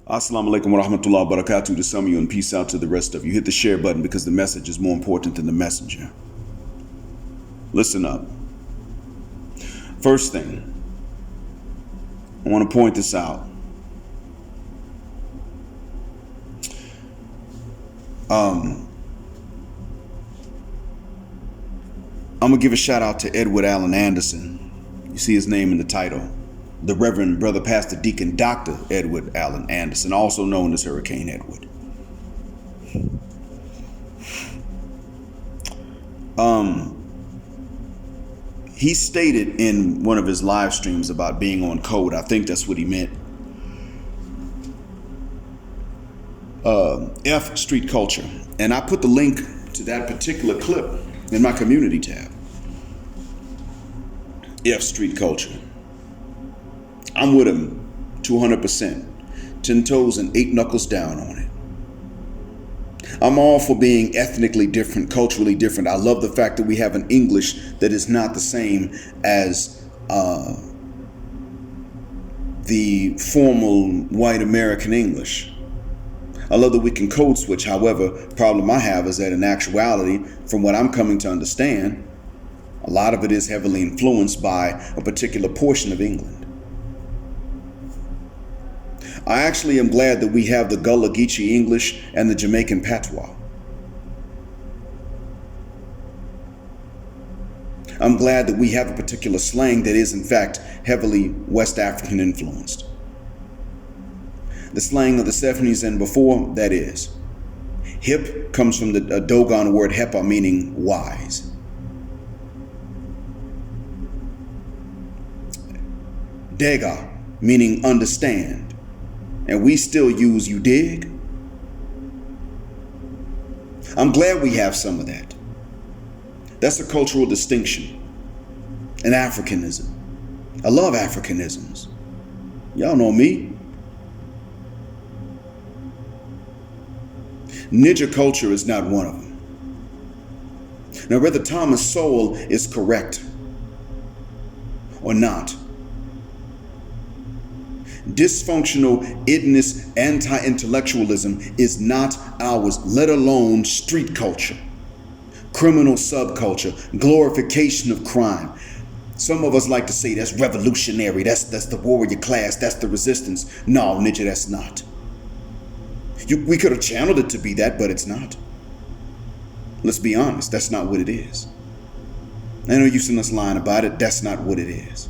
Assalamu alaikum wa rahmatullahi wa barakatuh to some of you, and peace out to the rest of you. Hit the share button because the message is more important than the messenger. Listen up. First thing, I want to point this out. I'm going to give a shout out to Edward Allen Anderson. You see his name in the title. The Reverend Brother Pastor Deacon Dr. Edward Allen Anderson, also known as Hurricane Edward. He stated in one of his live streams about being on code, I think that's what he meant, F Street Culture. And I put the link to that particular clip in my community tab. F Street Culture. I'm with him 200%, 10 toes and 8 knuckles down on it. I'm all for being ethnically different, culturally different. I love the fact that we have an English that is not the same as the formal white American English. I love that we can code switch. However, the problem I have is that in actuality, from what I'm coming to understand, a lot of it is heavily influenced by a particular portion of England. I actually am glad that we have the Gullah Geechee English and the Jamaican Patois. I'm glad that we have a particular slang that is in fact heavily West African influenced. The slang of the 70s and before, that is. Hip comes from the Dogon word hepa, meaning wise. Dega, meaning understand. And we still use you dig. I'm glad we have some of that. That's a cultural distinction. An Africanism. I love Africanisms. Y'all know me. Ninja culture is not one of them. Now, whether Thomas Sowell is correct or not, dysfunctional, idness, anti-intellectualism is not ours, let alone street culture, criminal subculture, glorification of crime. Some of us like to say that's revolutionary, that's the warrior class, that's the resistance. No, ninja, that's not. We could have channeled it to be that, but it's not. Let's be honest, that's not what it is. I know you've seen us lying about it, that's not what it is.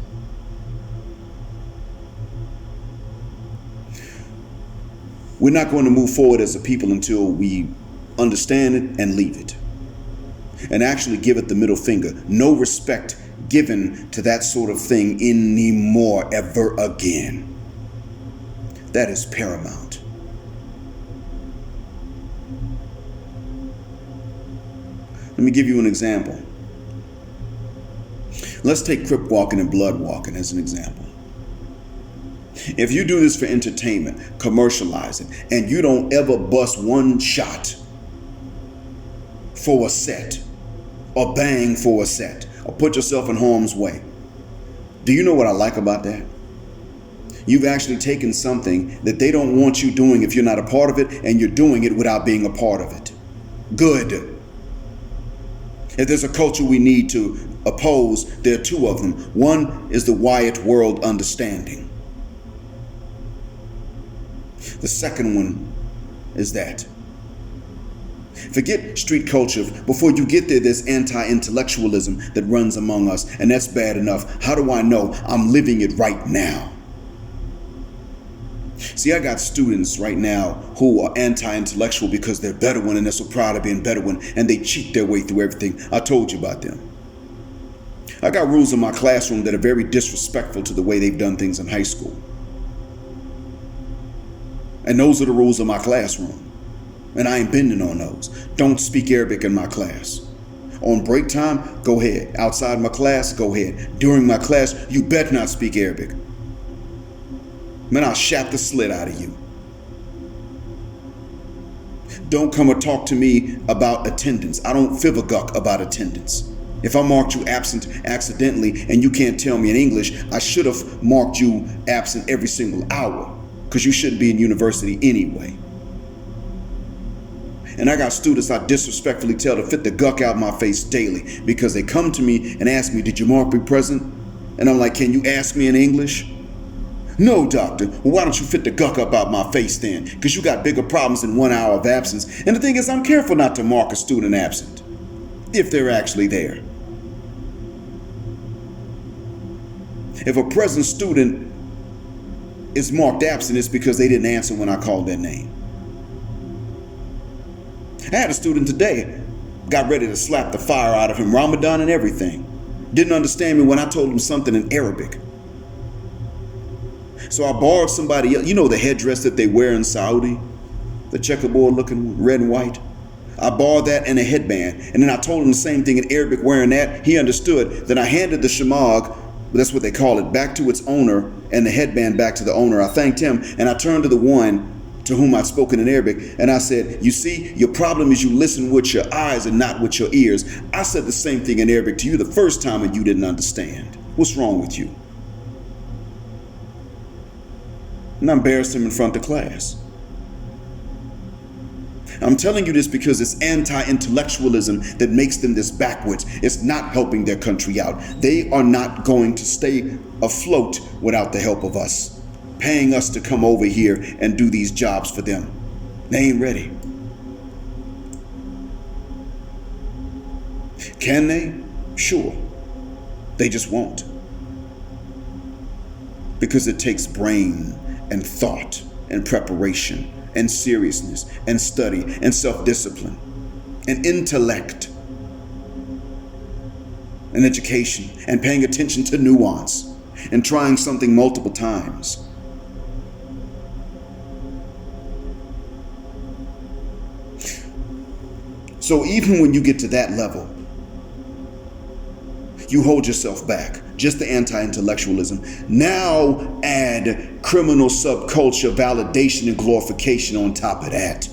We're not going to move forward as a people until we understand it and leave it. And actually give it the middle finger. No respect given to that sort of thing anymore, ever again. That is paramount. Let me give you an example. Let's take Crip walking and blood walking as an example. If you do this for entertainment, commercialize it, and you don't ever bust one shot for a set, or bang for a set, or put yourself in harm's way, do you know what I like about that? You've actually taken something that they don't want you doing if you're not a part of it, and you're doing it without being a part of it. Good. If there's a culture we need to oppose, there are two of them. One is the Wyatt world understanding. The second one is that. Forget street culture. Before you get there, there's anti-intellectualism that runs among us, and that's bad enough. How do I know? I'm living it right now. See, I got students right now who are anti-intellectual because they're Bedouin and they're so proud of being Bedouin, and they cheat their way through everything. I told you about them. I got rules in my classroom that are very disrespectful to the way they've done things in high school. And those are the rules of my classroom. And I ain't bending on those. Don't speak Arabic in my class. On break time, go ahead. Outside my class, go ahead. During my class, you better not speak Arabic. Man, I'll shap the slit out of you. Don't come and talk to me about attendance. I don't fibberguck about attendance. If I marked you absent accidentally and you can't tell me in English, I should have marked you absent every single hour. because you shouldn't be in university anyway. And I got students I disrespectfully tell to fit the guck out my face daily because they come to me and ask me, did your mark be present? And I'm like, can you ask me in English? No, doctor. Well, why don't you fit the guck up out my face then? Because you got bigger problems than 1 hour of absence. And the thing is, I'm careful not to mark a student absent, if they're actually there. If a present student is marked absent, it's because they didn't answer when I called their name. I had a student today, got ready to slap the fire out of him, Ramadan and everything. Didn't understand me when I told him something in Arabic. So I borrowed somebody else, you know the headdress that they wear in Saudi? The checkerboard looking red and white? I borrowed that and a headband. And then I told him the same thing in Arabic wearing that. He understood. Then I handed the shamag, that's what they call it, back to its owner and the headband back to the owner. I thanked him and I turned to the one to whom I'd spoken in Arabic, and I said, you see, your problem is you listen with your eyes and not with your ears. I said the same thing in Arabic to you the first time and you didn't understand. What's wrong with you? And I embarrassed him in front of the class. I'm telling you this because it's anti-intellectualism that makes them this backwards. It's not helping their country out. They are not going to stay afloat without the help of us, paying us to come over here and do these jobs for them. They ain't ready. Can they? Sure. They just won't. Because it takes brain and thought and preparation and seriousness and study and self-discipline and intellect and education and paying attention to nuance and trying something multiple times. So even when you get to that level, you hold yourself back. Just the anti-intellectualism. Now add criminal subculture, validation, and glorification on top of that.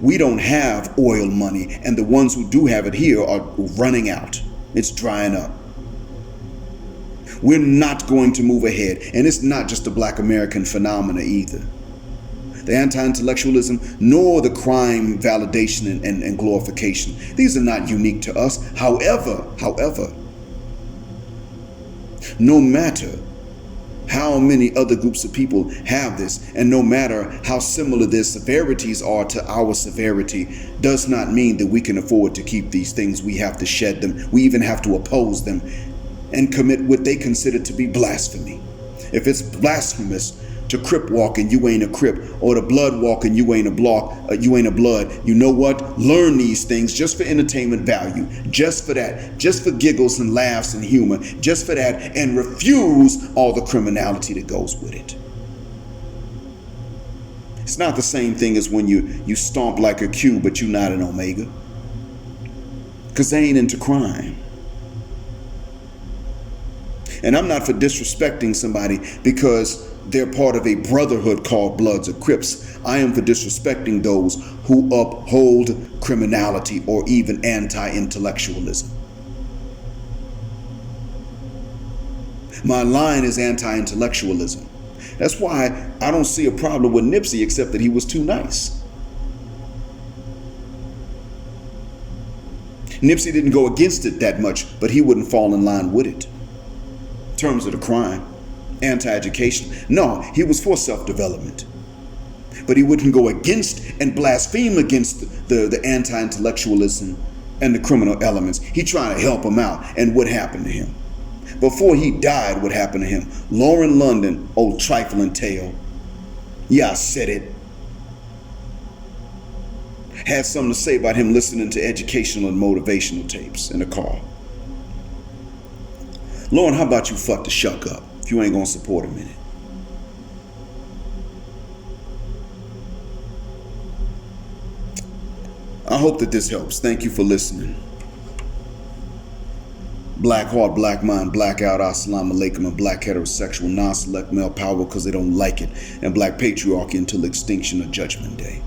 We don't have oil money, and the ones who do have it here are running out. It's drying up. We're not going to move ahead, and it's not just a Black American phenomena either. The anti-intellectualism, nor the crime validation and glorification. These are not unique to us. However, no matter how many other groups of people have this, and no matter how similar their severities are to our severity, does not mean that we can afford to keep these things. We have to shed them. We even have to oppose them and commit what they consider to be blasphemy. If it's blasphemous to Crip walk and you ain't a Crip, or to blood walk and you ain't a blood, you know what? Learn these things just for entertainment value, just for that, just for giggles and laughs and humor, just for that, and refuse all the criminality that goes with it. It's not the same thing as when you stomp like a Q, but you're not an Omega, because they ain't into crime. And I'm not for disrespecting somebody because they're part of a brotherhood called Bloods or Crips. I am for disrespecting those who uphold criminality or even anti-intellectualism. My line is anti-intellectualism. That's why I don't see a problem with Nipsey except that he was too nice. Nipsey didn't go against it that much, but he wouldn't fall in line with it. In terms of the crime, anti-education. No, he was for self-development. But he wouldn't go against and blaspheme against the anti-intellectualism and the criminal elements. He tried to help him out. And what happened to him? Before he died, what happened to him? Lauren London, old trifling tale. Yeah, I said it. Had something to say about him listening to educational and motivational tapes in the car. Lauren, how about you fuck the shuck up if you ain't gonna support him in it? I hope that this helps. Thank you for listening. Black heart, black mind, blackout, assalamu alaikum, and black heterosexual non-select male power because they don't like it, and black patriarchy until extinction or judgment day.